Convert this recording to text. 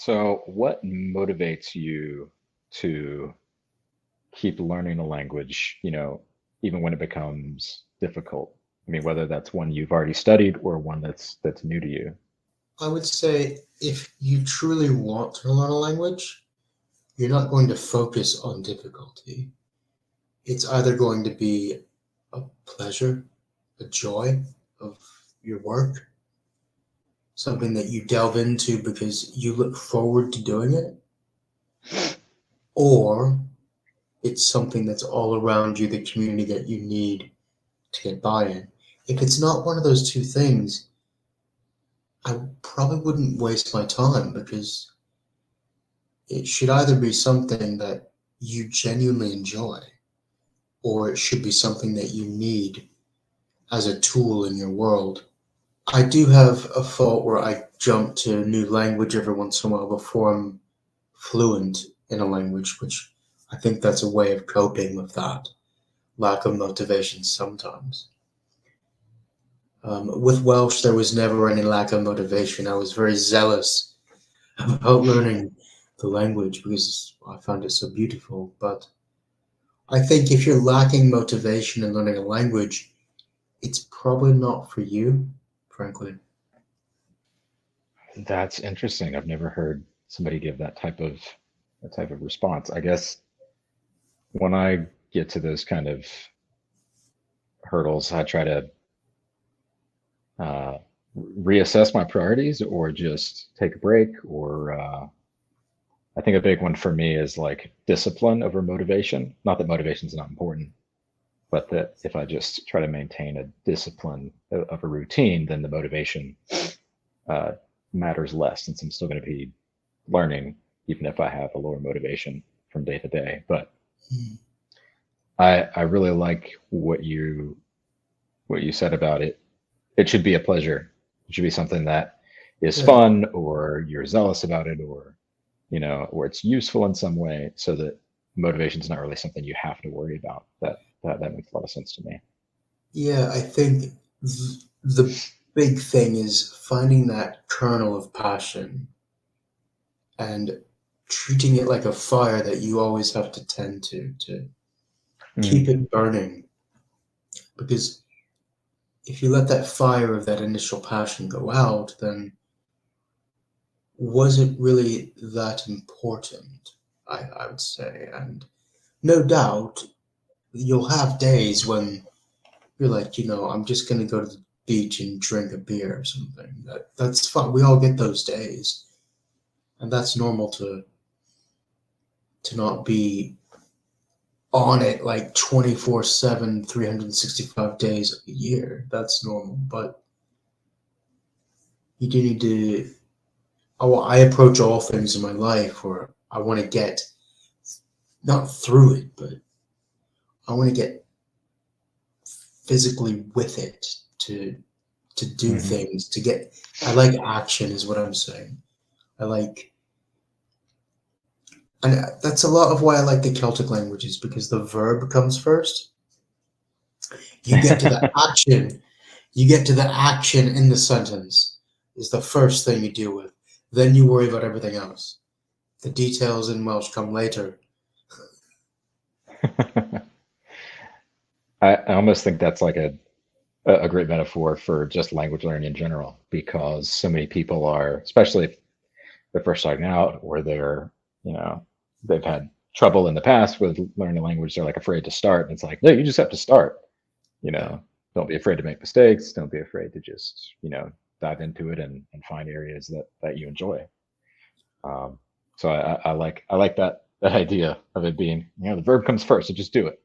So, what motivates you to keep learning a language, even when it becomes difficult? I mean, whether that's one you've already studied or one that's new to you. I would say if you truly want to learn a language, you're not going to focus on difficulty. It's either going to be a pleasure, a joy of your work, something that you delve into because you look forward to doing it, or it's something that's all around you, the community that you need to get buy-in. If it's not one of those two things, I probably wouldn't waste my time because it should either be something that you genuinely enjoy or it should be something that you need as a tool in your world. I do have a fault where I jump to a new language every once in a while before I'm fluent in a language, which I think that's a way of coping with that lack of motivation sometimes. With Welsh, there was never any lack of motivation. I was very zealous about learning the language because I found it so beautiful. But I think if you're lacking motivation in learning a language, it's probably not for you, frankly. That's interesting. I've never heard somebody give that type of response. I guess when I get to those kind of hurdles, I try to uh, reassess my priorities or just take a break or I think a big one for me is like discipline over motivation. Not that motivation is not important, but that if I just try to maintain a discipline of a routine, then the motivation uh, matters less since I'm still going to be learning, even if I have a lower motivation from day to day. But Hmm. I really like what you said about it. It should be a pleasure. It should be something that is Yeah, fun or you're zealous about it or it's useful in some way so that motivation is not really something you have to worry about. That makes a lot of sense to me. yeah. I think the big thing is finding that kernel of passion and treating it like a fire that you always have to tend to keep Mm-hmm. it burning. Because if you let that fire of that initial passion go out, then was it really that important? I would say. And no doubt you'll have days when you're like, I'm just gonna go to the beach and drink a beer or something. That's fine. We all get those days. And that's normal to not be on it like 24/7, 365 days a year. That's normal. But you do need to oh, I approach all things in my life where I want to get not through it, but I want to get physically with it to do Mm-hmm. things to get. I like action, is what I'm saying. I like, and that's a lot of why I like the Celtic languages because the verb comes first. You get to the action. You get to the action in the sentence is the first thing you deal with. Then you worry about everything else. The details in Welsh come later. I almost think that's like a great metaphor for just language learning in general, because so many people are, especially if they're first starting out or you know, they've had trouble in the past with learning a language, they're like afraid to start. And it's like, no, you just have to start, you Yeah. know, don't be afraid to make mistakes. Don't be afraid to just, dive into it and find areas that you enjoy. Um, so I like that idea of it being, the verb comes first, so just do it.